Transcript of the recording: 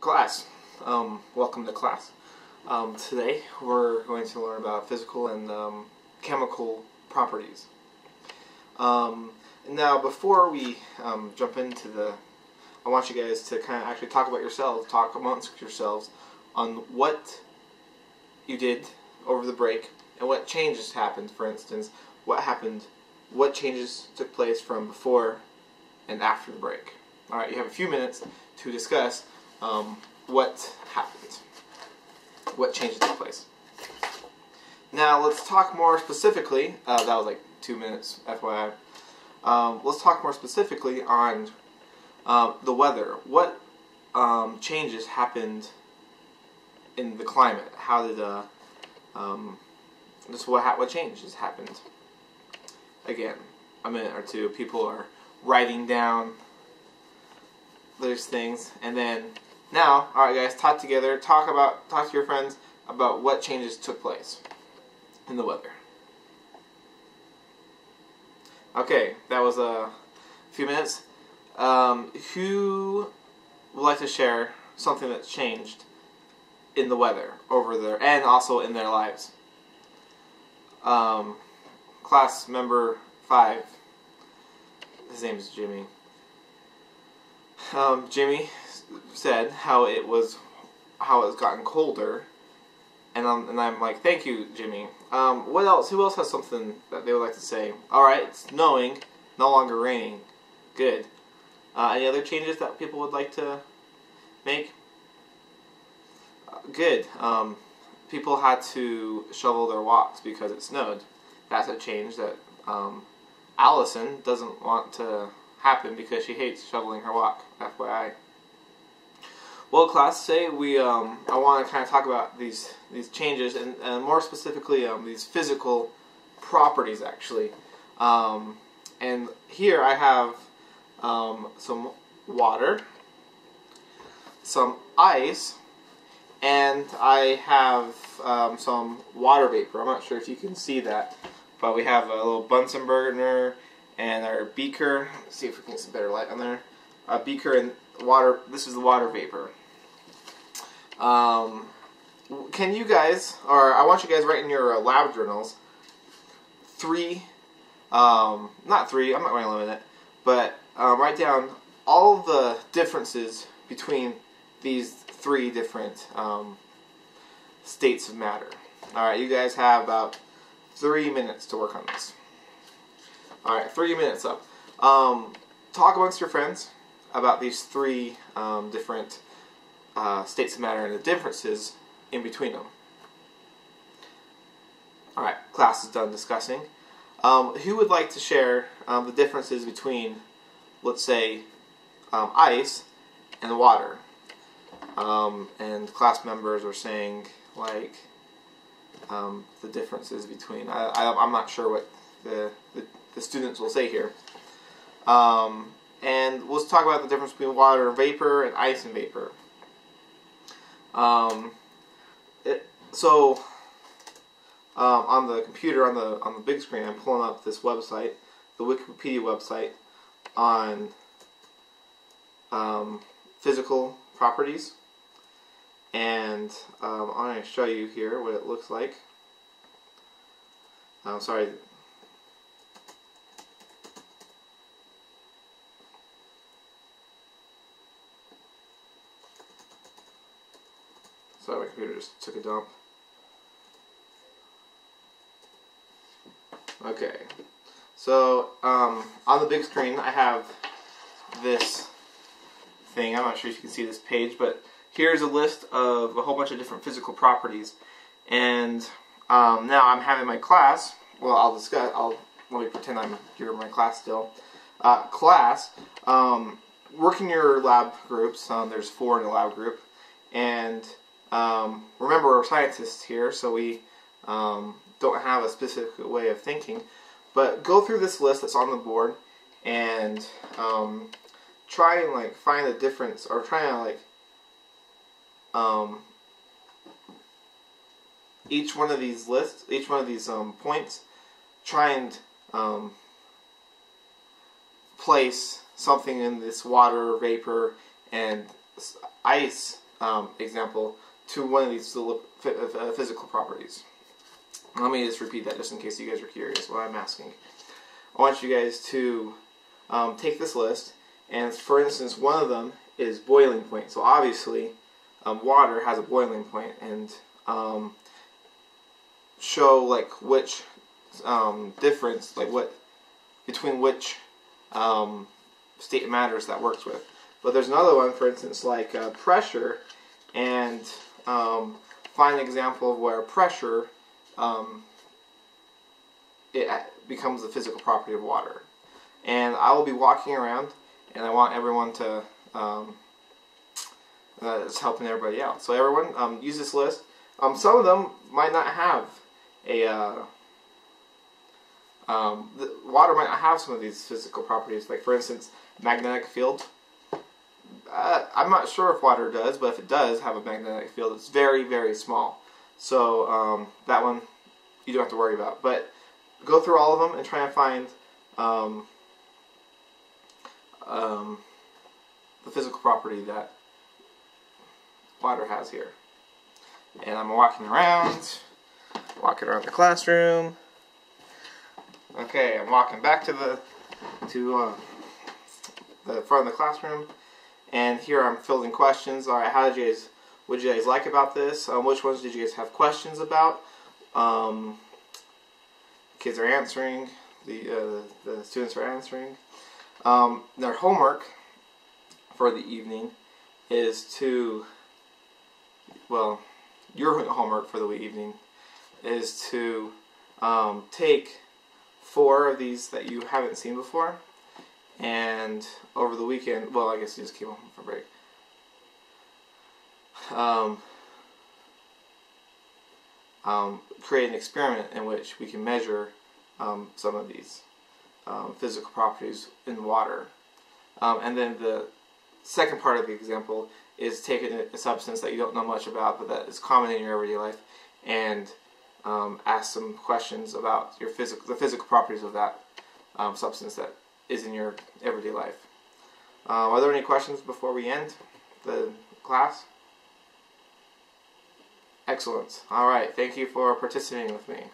Class, welcome to class. Today we're going to learn about physical and chemical properties. Now before we jump into I want you guys to kind of actually talk about yourselves, talk amongst yourselves on what you did over the break and what changes happened. For instance, what changes took place from before and after the break. Alright, you have a few minutes to discuss what happened, what changes took place. Now let's talk more specifically, that was like 2 minutes, FYI. Let's talk more specifically on the weather. What changes happened in the climate? How did what changes happened? Again, a minute or two, people are writing down those things, and then now, alright guys, talk together, talk to your friends about what changes took place in the weather. Okay, that was a few minutes. Who would like to share something that's changed in the weather over there and also in their lives? Class member 5, his name is Jimmy. Jimmy said how it's gotten colder, and I'm like, thank you, Jimmy. What else? Who else has something that they would like to say? All right, it's snowing, no longer raining. Good. Any other changes that people would like to make? Good. People had to shovel their walks because it snowed. That's a change that Allison doesn't want to happen because she hates shoveling her walk. FYI. Well, class, today I want to kind of talk about these changes and more specifically these physical properties actually. And here I have some water, some ice, and I have some water vapor. I'm not sure if you can see that, but we have a little Bunsen burner and our beaker. Let's see if we can get some better light on there. A beaker and water. This is the water vapor. Can you guys, or I want you guys write in your lab journals, not three, I'm not going to limit it, but write down all the differences between these three different states of matter. Alright, you guys have about 3 minutes to work on this. Alright, 3 minutes up. Talk amongst your friends about these three different states of matter and the differences in between them. Alright, class is done discussing. Who would like to share the differences between, let's say, ice and water? And class members were saying, like, the differences between, I'm not sure what the students will say here. And let's talk about the difference between water and vapor and ice and vapor. On the computer, on the big screen, I'm pulling up this website, the Wikipedia website on physical properties, and I'm going to show you here what it looks like. Sorry. Sorry, my computer just took a dump. Okay, so on the big screen I have this thing. I'm not sure if you can see this page, but here's a list of a whole bunch of different physical properties. And now I'm having my class. Well, let me pretend you're in my class still. Work in your lab groups. There's 4 in the lab group, and remember, we're scientists here, so we don't have a specific way of thinking, but go through this list that's on the board and try and find a difference, or try and each one of these lists, each one of these points, try and place something in this water, vapor, and ice example to one of these physical properties. Let me just repeat that just in case you guys are curious what I'm asking. I want you guys to take this list, and for instance, one of them is boiling point. So obviously, water has a boiling point, and show like which difference, like what between which state of matters that works with. But there's another one, for instance, like pressure, and find an example of where pressure it becomes the physical property of water. And I will be walking around, and I want everyone to it's helping everybody out. So everyone, use this list. Some of them might not have a the water might not have some of these physical properties. Like for instance, magnetic field. I'm not sure if water does, but if it does have a magnetic field, it's very, very small. So that one you don't have to worry about. But go through all of them and try and find the physical property that water has here. And I'm walking around the classroom. Okay, I'm walking back to the front of the classroom, and here I'm filling questions. All right, what did you guys like about this? Which ones did you guys have questions about? Kids are answering. The students are answering. Their homework for the evening is to, well, your homework for the evening is to take 4 of these that you haven't seen before, and over the weekend, well, I guess you just came home for break. Create an experiment in which we can measure some of these physical properties in water. And then the second part of the example is taking a substance that you don't know much about, but that is common in your everyday life, and ask some questions about the physical properties of that substance that is in your everyday life. Are there any questions before we end the class? Excellent. All right. Thank you for participating with me.